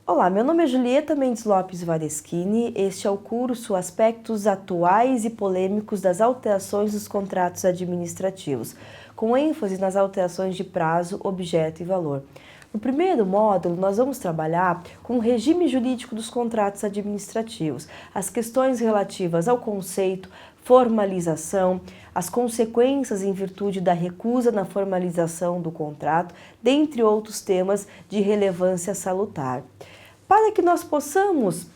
Olá, meu nome é Julieta Mendes Lopes Vareschini, este é o curso Aspectos Atuais e Polêmicos das Alterações dos Contratos Administrativos, com ênfase nas alterações de prazo, objeto e valor. No primeiro módulo, nós vamos trabalhar com o regime jurídico dos contratos administrativos, as questões relativas ao conceito, formalização, as consequências em virtude da recusa na formalização do contrato, dentre outros temas de relevância salutar. Para que nós possamos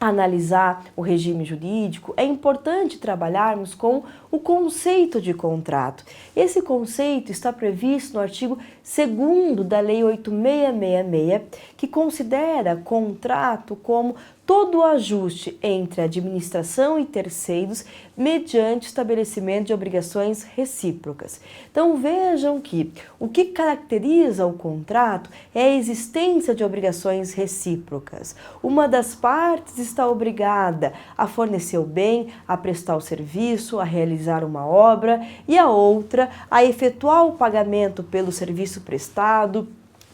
analisar o regime jurídico, é importante trabalharmos com o conceito de contrato. Esse conceito está previsto no artigo 2º da Lei 8666, que considera contrato como todo o ajuste entre a administração e terceiros mediante estabelecimento de obrigações recíprocas. Então vejam que o que caracteriza o contrato é a existência de obrigações recíprocas. Uma das partes está obrigada a fornecer o bem, a prestar o serviço, a realizar uma obra, e a outra a efetuar o pagamento pelo serviço prestado,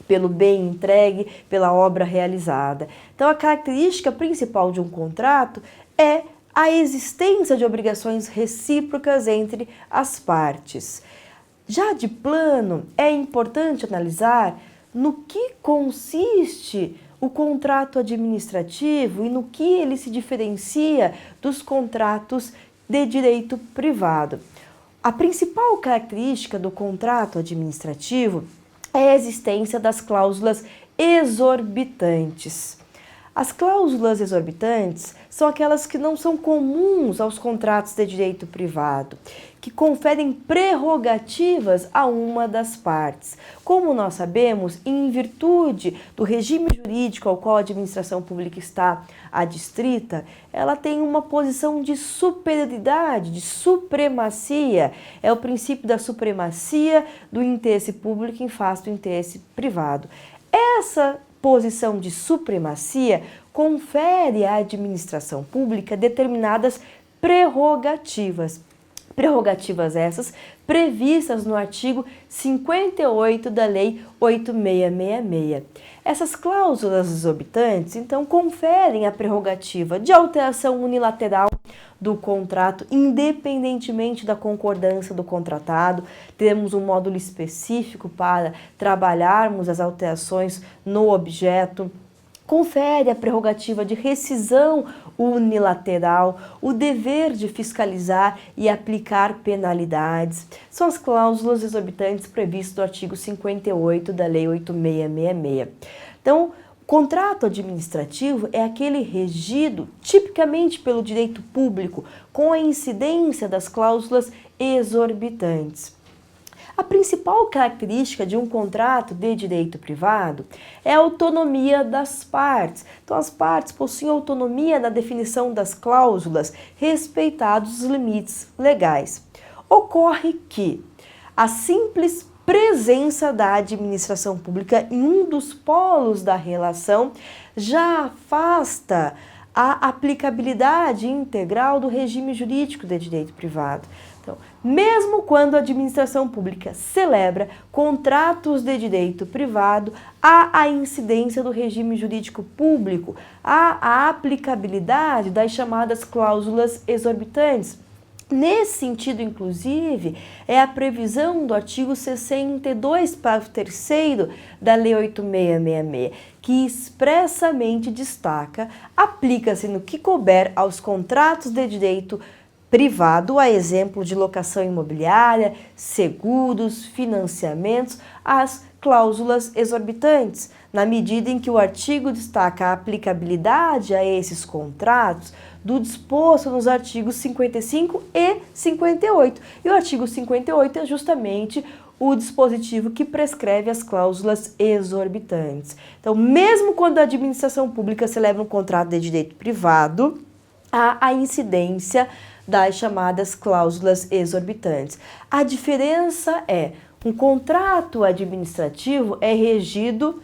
pelo bem entregue, pela obra realizada. Então, a característica principal de um contrato é a existência de obrigações recíprocas entre as partes. Já de plano, é importante analisar no que consiste o contrato administrativo e no que ele se diferencia dos contratos de direito privado. A principal característica do contrato administrativo é a existência das cláusulas exorbitantes. As cláusulas exorbitantes são aquelas que não são comuns aos contratos de direito privado, que conferem prerrogativas a uma das partes. Como nós sabemos, em virtude do regime jurídico ao qual a administração pública está adstrita, ela tem uma posição de superioridade, de supremacia. É o princípio da supremacia do interesse público em face do interesse privado. Essa posição de supremacia confere à administração pública determinadas prerrogativas. Prerrogativas essas previstas no artigo 58 da Lei 8666. Essas cláusulas exorbitantes, então, conferem a prerrogativa de alteração unilateral do contrato, independentemente da concordância do contratado. Temos um módulo específico para trabalharmos as alterações no objeto. Confere a prerrogativa de rescisão unilateral, o dever de fiscalizar e aplicar penalidades. São as cláusulas exorbitantes previstas no artigo 58 da Lei 8666. Então, o contrato administrativo é aquele regido tipicamente pelo direito público, com a incidência das cláusulas exorbitantes. A principal característica de um contrato de direito privado é a autonomia das partes. Então, as partes possuem autonomia na definição das cláusulas, respeitados os limites legais. Ocorre que a simples presença da administração pública em um dos polos da relação já afasta a aplicabilidade integral do regime jurídico de direito privado. Então, mesmo quando a administração pública celebra contratos de direito privado, há a incidência do regime jurídico público, há a aplicabilidade das chamadas cláusulas exorbitantes. Nesse sentido, inclusive, é a previsão do artigo 62, parágrafo 3º da Lei 8666, que expressamente destaca: aplica-se no que couber aos contratos de direito privado, a exemplo de locação imobiliária, seguros, financiamentos, as cláusulas exorbitantes, na medida em que o artigo destaca a aplicabilidade a esses contratos do disposto nos artigos 55 e 58. E o artigo 58 é justamente o dispositivo que prescreve as cláusulas exorbitantes. Então, mesmo quando a administração pública celebra um contrato de direito privado, há a incidência das chamadas cláusulas exorbitantes. A diferença é, um contrato administrativo é regido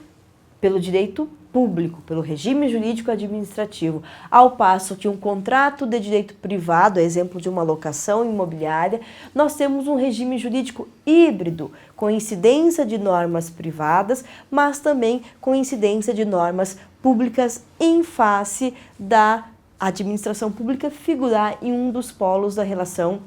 pelo direito público, pelo regime jurídico administrativo, ao passo que um contrato de direito privado, exemplo de uma locação imobiliária, nós temos um regime jurídico híbrido, com incidência de normas privadas, mas também com incidência de normas públicas em face da administração pública figurar em um dos polos da relação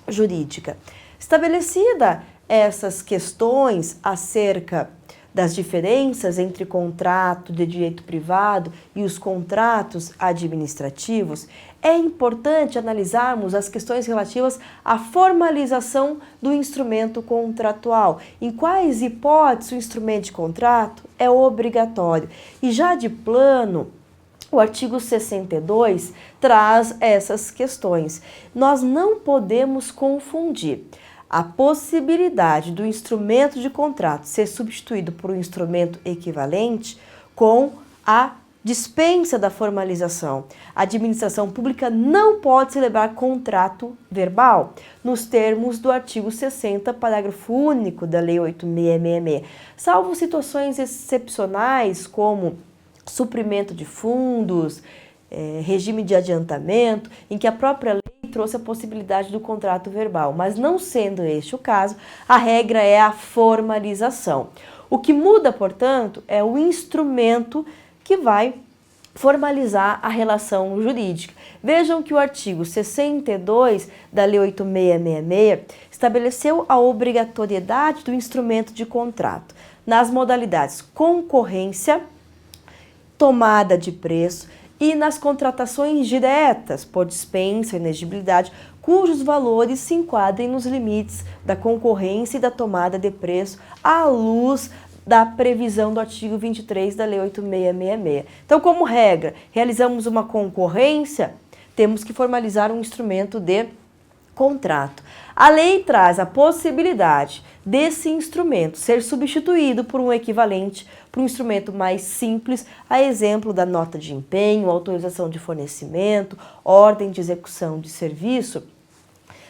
jurídica. Estabelecida essas questões acerca das diferenças entre contrato de direito privado e os contratos administrativos, é importante analisarmos as questões relativas à formalização do instrumento contratual. Em quais hipóteses o instrumento de contrato é obrigatório. E já de plano, o artigo 62 traz essas questões. Nós não podemos confundir a possibilidade do instrumento de contrato ser substituído por um instrumento equivalente com a dispensa da formalização. A administração pública não pode celebrar contrato verbal, nos termos do artigo 60, parágrafo único da Lei 8.666, salvo situações excepcionais como suprimento de fundos, regime de adiantamento, em que a própria lei trouxe a possibilidade do contrato verbal, mas não sendo este o caso, a regra é a formalização. O que muda, portanto, é o instrumento que vai formalizar a relação jurídica. Vejam que o artigo 62 da Lei 8.666 estabeleceu a obrigatoriedade do instrumento de contrato nas modalidades concorrência, tomada de preço e nas contratações diretas por dispensa ou inexigibilidade, cujos valores se enquadrem nos limites da concorrência e da tomada de preço à luz da previsão do artigo 23 da Lei 8.666. Então, como regra, realizamos uma concorrência, temos que formalizar um instrumento de contrato. A lei traz a possibilidade desse instrumento ser substituído por um equivalente, por um instrumento mais simples, a exemplo da nota de empenho, autorização de fornecimento, ordem de execução de serviço.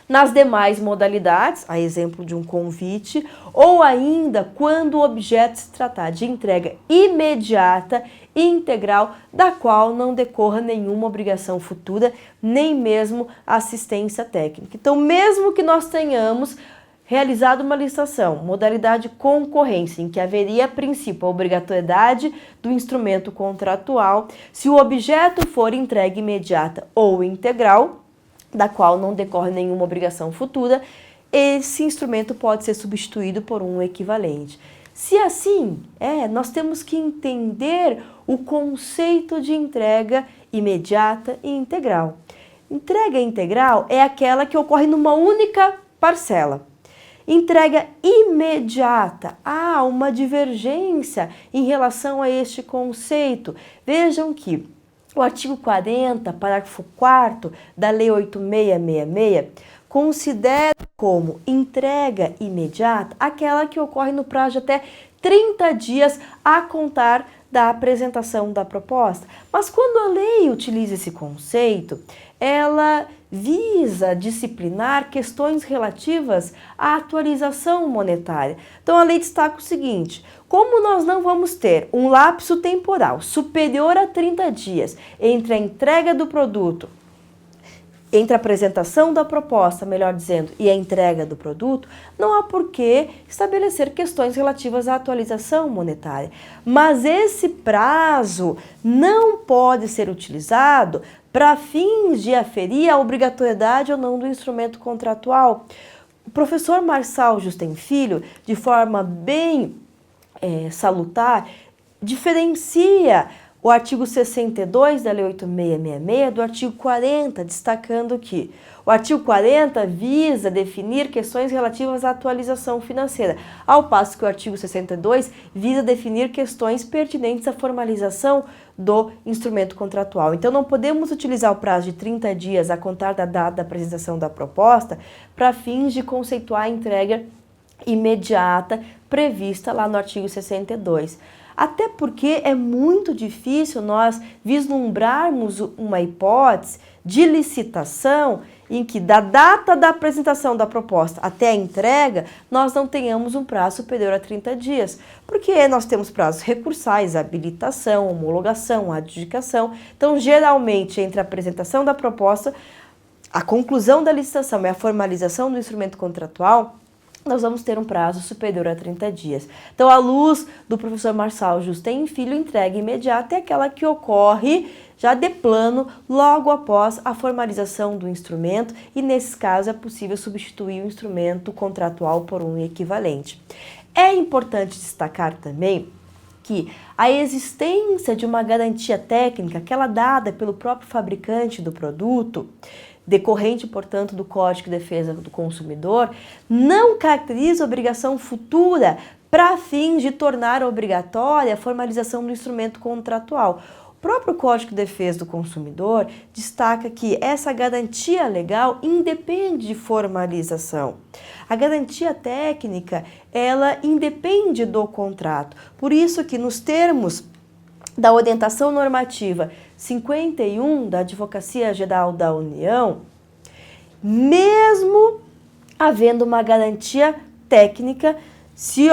Nas demais modalidades, a exemplo de um convite, ou ainda quando o objeto se tratar de entrega imediata e integral, da qual não decorra nenhuma obrigação futura, nem mesmo assistência técnica. Então, mesmo que nós tenhamos realizado uma licitação, modalidade concorrência, em que haveria, a princípio, a obrigatoriedade do instrumento contratual, se o objeto for entregue imediata ou integral, da qual não decorre nenhuma obrigação futura, esse instrumento pode ser substituído por um equivalente. Se assim nós temos que entender o conceito de entrega imediata e integral. Entrega integral é aquela que ocorre numa única parcela. Entrega imediata, há uma divergência em relação a este conceito. Vejam que o artigo 40, parágrafo 4º da Lei 8.666, considera como entrega imediata aquela que ocorre no prazo de até 30 dias a contar da apresentação da proposta. Mas quando a lei utiliza esse conceito, ela visa disciplinar questões relativas à atualização monetária. Então a lei destaca o seguinte: como nós não vamos ter um lapso temporal superior a 30 dias entre a entrega do produto, entre a apresentação da proposta, melhor dizendo, e a entrega do produto, não há por que estabelecer questões relativas à atualização monetária. Mas esse prazo não pode ser utilizado para fins de aferir a obrigatoriedade ou não do instrumento contratual. O professor Marçal Justen Filho, de forma bem salutar, diferencia o artigo 62 da Lei 8.666 do artigo 40, destacando que o artigo 40 visa definir questões relativas à atualização financeira, ao passo que o artigo 62 visa definir questões pertinentes à formalização do instrumento contratual. Então, não podemos utilizar o prazo de 30 dias a contar da data da apresentação da proposta para fins de conceituar a entrega imediata prevista lá no artigo 62. Até porque é muito difícil nós vislumbrarmos uma hipótese de licitação em que da data da apresentação da proposta até a entrega, nós não tenhamos um prazo superior a 30 dias, porque nós temos prazos recursais, habilitação, homologação, adjudicação. Então, geralmente, entre a apresentação da proposta, a conclusão da licitação e a formalização do instrumento contratual, nós vamos ter um prazo superior a 30 dias. Então, a luz do professor Marçal Justem Filho, entrega imediata é aquela que ocorre já de plano, logo após a formalização do instrumento, e nesses casos é possível substituir o instrumento contratual por um equivalente. É importante destacar também que a existência de uma garantia técnica, aquela dada pelo próprio fabricante do produto, decorrente, portanto, do Código de Defesa do Consumidor, não caracteriza obrigação futura para fins de tornar obrigatória a formalização do instrumento contratual. O próprio Código de Defesa do Consumidor destaca que essa garantia legal independe de formalização. A garantia técnica, ela independe do contrato. Por isso que nos termos da orientação normativa 51 da Advocacia Geral da União, mesmo havendo uma garantia técnica, se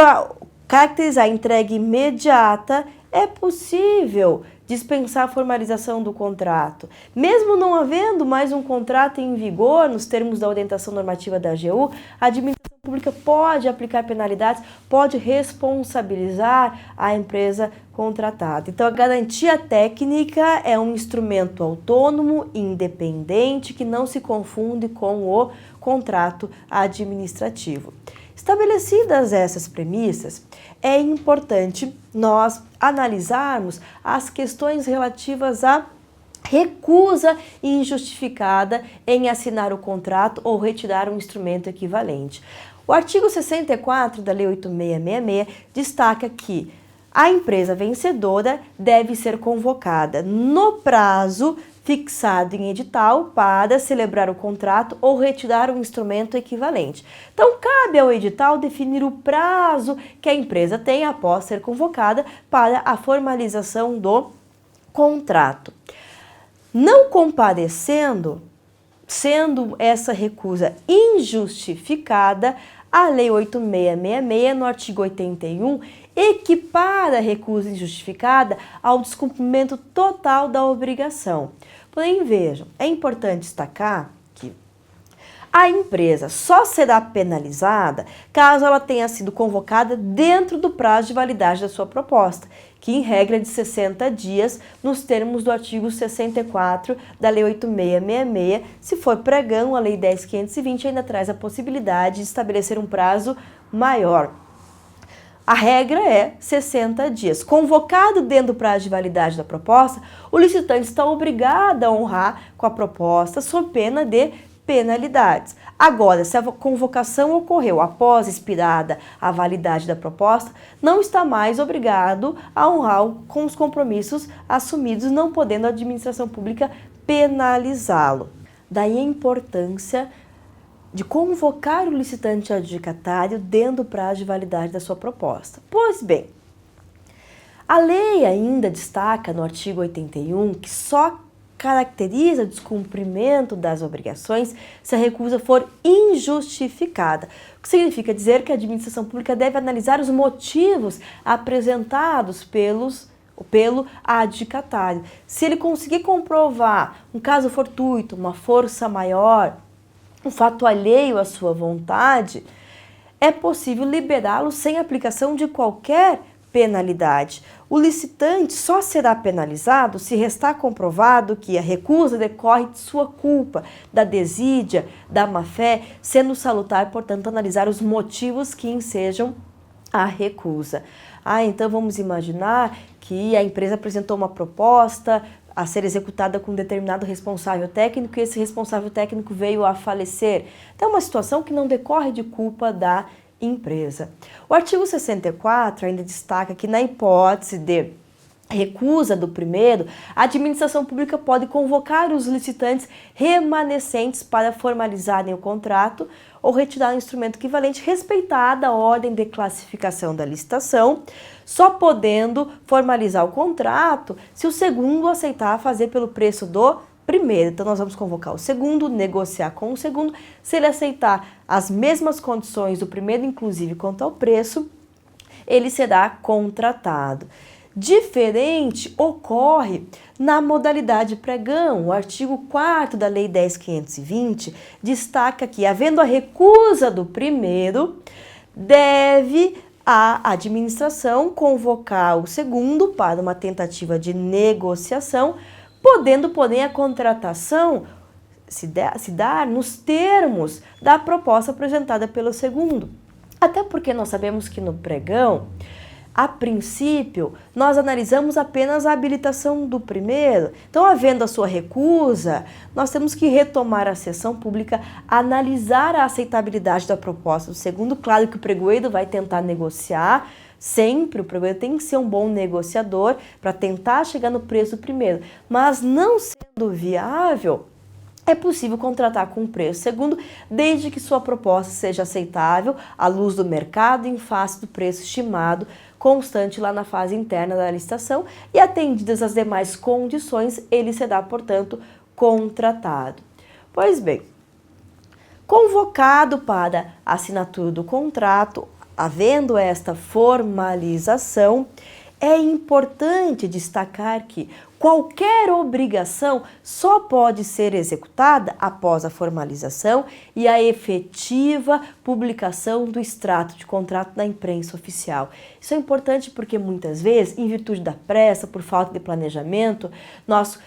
caracterizar a entrega imediata, é possível dispensar a formalização do contrato. Mesmo não havendo mais um contrato em vigor, nos termos da orientação normativa da AGU, a administração pública pode aplicar penalidades, pode responsabilizar a empresa contratada. Então, a garantia técnica é um instrumento autônomo, independente, que não se confunde com o contrato administrativo. Estabelecidas essas premissas, é importante nós analisarmos as questões relativas à recusa injustificada em assinar o contrato ou retirar um instrumento equivalente. O artigo 64 da Lei 8666 destaca que a empresa vencedora deve ser convocada no prazo fixado em edital para celebrar o contrato ou retirar um instrumento equivalente. Então, cabe ao edital definir o prazo que a empresa tem após ser convocada para a formalização do contrato. Não comparecendo, sendo essa recusa injustificada, a Lei 8666, no artigo 81, equipara a recusa injustificada ao descumprimento total da obrigação. Porém, vejam, é importante destacar que a empresa só será penalizada caso ela tenha sido convocada dentro do prazo de validade da sua proposta, que em regra é de 60 dias, nos termos do artigo 64 da Lei 8666. Se for pregão, a Lei 10.520 ainda traz a possibilidade de estabelecer um prazo maior. A regra é 60 dias. Convocado dentro do prazo de validade da proposta, o licitante está obrigado a honrar com a proposta sob pena de penalidades. Agora, se a convocação ocorreu após expirada a validade da proposta, não está mais obrigado a honrar com os compromissos assumidos, não podendo a administração pública penalizá-lo. Daí a importância de convocar o licitante adjudicatário dentro do prazo de validade da sua proposta. Pois bem, a lei ainda destaca no artigo 81 que só caracteriza o descumprimento das obrigações se a recusa for injustificada, o que significa dizer que a administração pública deve analisar os motivos apresentados pelo adjudicatário. Se ele conseguir comprovar um caso fortuito, uma força maior, um fato alheio à sua vontade, é possível liberá-lo sem aplicação de qualquer penalidade. O licitante só será penalizado se restar comprovado que a recusa decorre de sua culpa, da desídia, da má-fé, sendo salutar, portanto, analisar os motivos que ensejam a recusa. Então vamos imaginar que a empresa apresentou uma proposta a ser executada com um determinado responsável técnico e esse responsável técnico veio a falecer. Então, é uma situação que não decorre de culpa da empresa. O artigo 64 ainda destaca que, na hipótese de recusa do primeiro, a administração pública pode convocar os licitantes remanescentes para formalizarem o contrato ou retirar um instrumento equivalente, respeitada a ordem de classificação da licitação, só podendo formalizar o contrato se o segundo aceitar fazer pelo preço do primeiro. Então, nós vamos convocar o segundo, negociar com o segundo. Se ele aceitar as mesmas condições do primeiro, inclusive quanto ao preço, ele será contratado. Diferente ocorre na modalidade pregão. O artigo 4º da Lei 10.520 destaca que, havendo a recusa do primeiro, deve a administração convocar o segundo para uma tentativa de negociação, podendo, porém, a contratação se dar nos termos da proposta apresentada pelo segundo. Até porque nós sabemos que no pregão, a princípio, nós analisamos apenas a habilitação do primeiro. Então, havendo a sua recusa, nós temos que retomar a sessão pública, analisar a aceitabilidade da proposta do segundo. Claro que o pregoeiro vai tentar negociar, sempre o pregoeiro tem que ser um bom negociador para tentar chegar no preço do primeiro. Mas não sendo viável, é possível contratar com preço segundo, desde que sua proposta seja aceitável à luz do mercado em face do preço estimado constante lá na fase interna da licitação, e atendidas as demais condições, ele será, portanto, contratado. Pois bem, convocado para a assinatura do contrato, havendo esta formalização, é importante destacar que qualquer obrigação só pode ser executada após a formalização e a efetiva publicação do extrato de contrato na imprensa oficial. Isso é importante porque muitas vezes, em virtude da pressa, por falta de planejamento, nós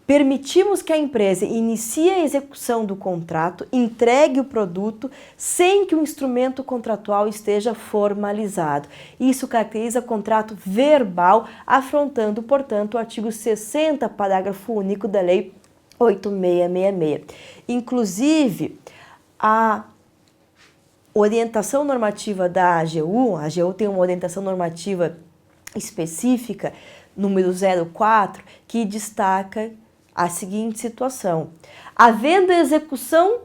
permitimos que a empresa inicie a execução do contrato, entregue o produto sem que o instrumento contratual esteja formalizado. Isso caracteriza contrato verbal, afrontando, portanto, o artigo 60, parágrafo único da Lei 8.666. Inclusive, a orientação normativa da AGU, a AGU tem uma orientação normativa específica, número 04, que destaca a seguinte situação: havendo execução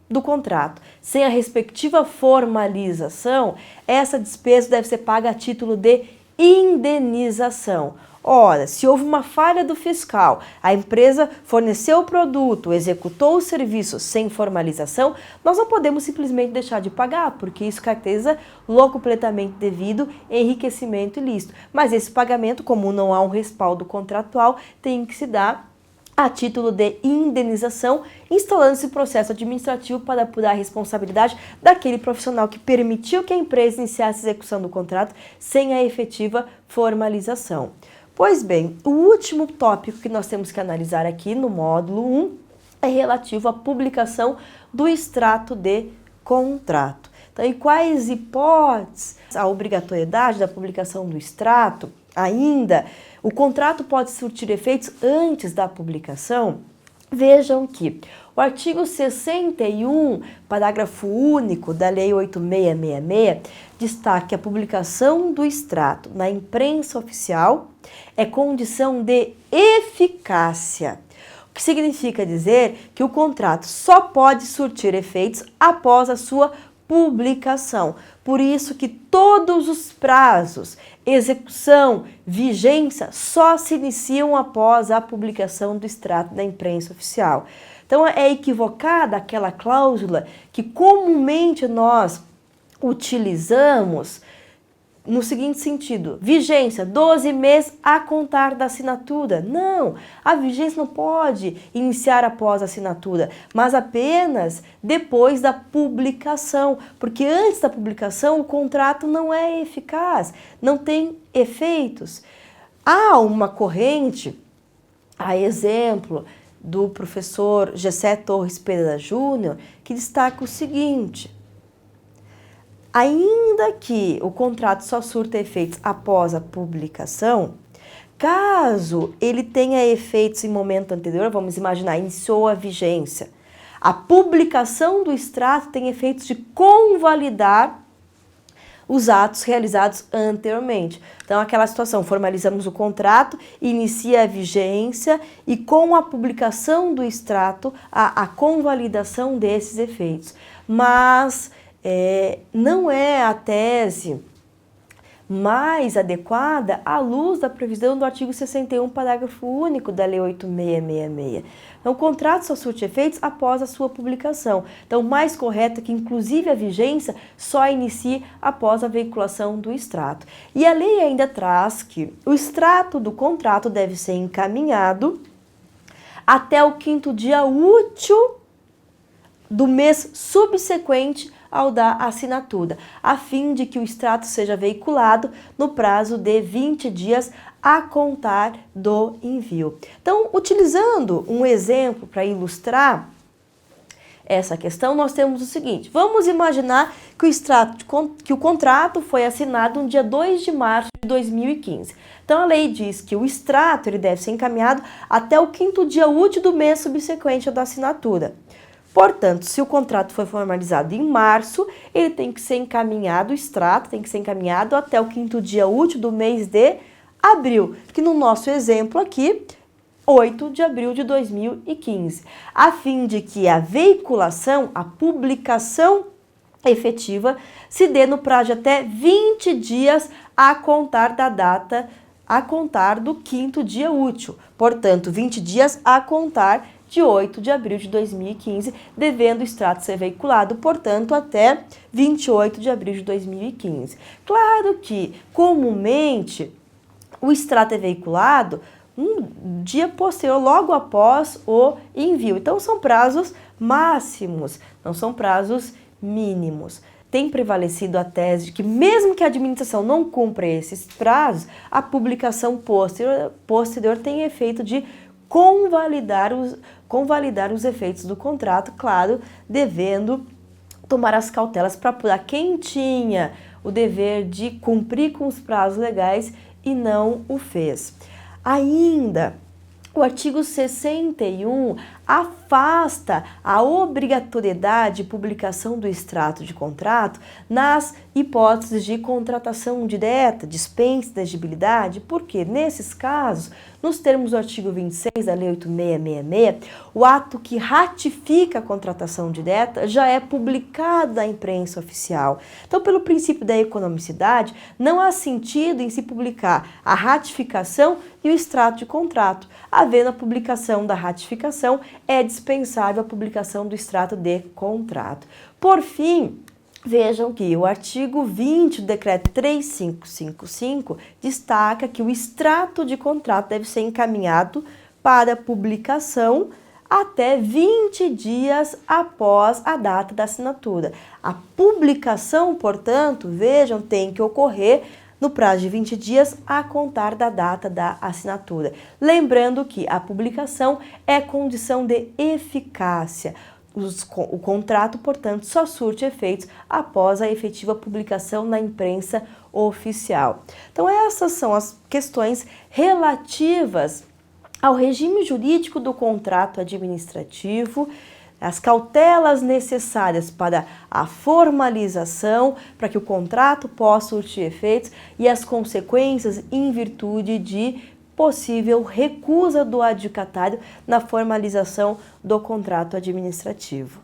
do contrato sem a respectiva formalização, essa despesa deve ser paga a título de indenização. Ora, se houve uma falha do fiscal, a empresa forneceu o produto, executou o serviço sem formalização, nós não podemos simplesmente deixar de pagar, porque isso caracteriza locupletamento devido, enriquecimento ilícito. Mas esse pagamento, como não há um respaldo contratual, tem que se dar a título de indenização, instalando-se processo administrativo para apurar a responsabilidade daquele profissional que permitiu que a empresa iniciasse a execução do contrato sem a efetiva formalização. Pois bem, o último tópico que nós temos que analisar aqui no módulo 1 é relativo à publicação do extrato de contrato. Então, em quais hipóteses a obrigatoriedade da publicação do extrato ainda, o contrato pode surtir efeitos antes da publicação? Vejam que o artigo 61, parágrafo único da Lei 8.666, destaca que a publicação do extrato na imprensa oficial é condição de eficácia, o que significa dizer que o contrato só pode surtir efeitos após a sua publicação. Por isso que todos os prazos, execução, vigência, só se iniciam após a publicação do extrato da imprensa oficial. Então, é equivocada aquela cláusula que comumente nós utilizamos no seguinte sentido: vigência, 12 meses a contar da assinatura. Não, a vigência não pode iniciar após a assinatura, mas apenas depois da publicação, porque antes da publicação o contrato não é eficaz, não tem efeitos. Há uma corrente, a exemplo do professor Gessé Torres Pereira Júnior, que destaca o seguinte: ainda que o contrato só surta efeitos após a publicação, caso ele tenha efeitos em momento anterior, vamos imaginar, iniciou a vigência, a publicação do extrato tem efeitos de convalidar os atos realizados anteriormente. Então, aquela situação, formalizamos o contrato, inicia a vigência e com a publicação do extrato, a convalidação desses efeitos. Mas não é a tese mais adequada à luz da previsão do artigo 61, parágrafo único da Lei 8.666. Então, o contrato só surte efeitos após a sua publicação. Então, mais correto é que, inclusive, a vigência só inicie após a veiculação do extrato. E a lei ainda traz que o extrato do contrato deve ser encaminhado até o 5º dia útil do mês subsequente ao da assinatura, a fim de que o extrato seja veiculado no prazo de 20 dias a contar do envio. Então, utilizando um exemplo para ilustrar essa questão, nós temos o seguinte: vamos imaginar que o contrato foi assinado no dia 2 de março de 2015. Então, a lei diz que o extrato ele deve ser encaminhado até o 5º dia útil do mês subsequente ao da assinatura. Portanto, se o contrato foi formalizado em março, ele tem que ser encaminhado, o extrato tem que ser encaminhado até o 5º dia útil do mês de abril, que no nosso exemplo aqui, 8 de abril de 2015, a fim de que a veiculação, a publicação efetiva, se dê no prazo de até 20 dias a contar da data, a contar do 5º dia útil. Portanto, 20 dias a contar de 8 de abril de 2015, devendo o extrato ser veiculado, portanto, até 28 de abril de 2015. Claro que, comumente, o extrato é veiculado um dia posterior, logo após o envio. Então, são prazos máximos, não são prazos mínimos. Tem prevalecido a tese de que, mesmo que a administração não cumpra esses prazos, a publicação posterior tem efeito de convalidar os efeitos do contrato, claro, devendo tomar as cautelas para apurar quem tinha o dever de cumprir com os prazos legais e não o fez. Ainda, o artigo 61 afasta a obrigatoriedade de publicação do extrato de contrato nas hipóteses de contratação direta, dispensa e inexigibilidade, porque nesses casos, nos termos do artigo 26 da Lei 8.666, o ato que ratifica a contratação direta já é publicado na imprensa oficial. Então, pelo princípio da economicidade, não há sentido em se publicar a ratificação e o extrato de contrato. Havendo a publicação da ratificação, é dispensável a publicação do extrato de contrato. Por fim, vejam que o artigo 20 do decreto 3555 destaca que o extrato de contrato deve ser encaminhado para publicação até 20 dias após a data da assinatura. A publicação, portanto, vejam, tem que ocorrer no prazo de 20 dias a contar da data da assinatura. Lembrando que a publicação é condição de eficácia. O contrato, portanto, só surte efeitos após a efetiva publicação na imprensa oficial. Então, essas são as questões relativas ao regime jurídico do contrato administrativo, as cautelas necessárias para a formalização, para que o contrato possa surtir efeitos e as consequências em virtude de possível recusa do adjudicatário na formalização do contrato administrativo.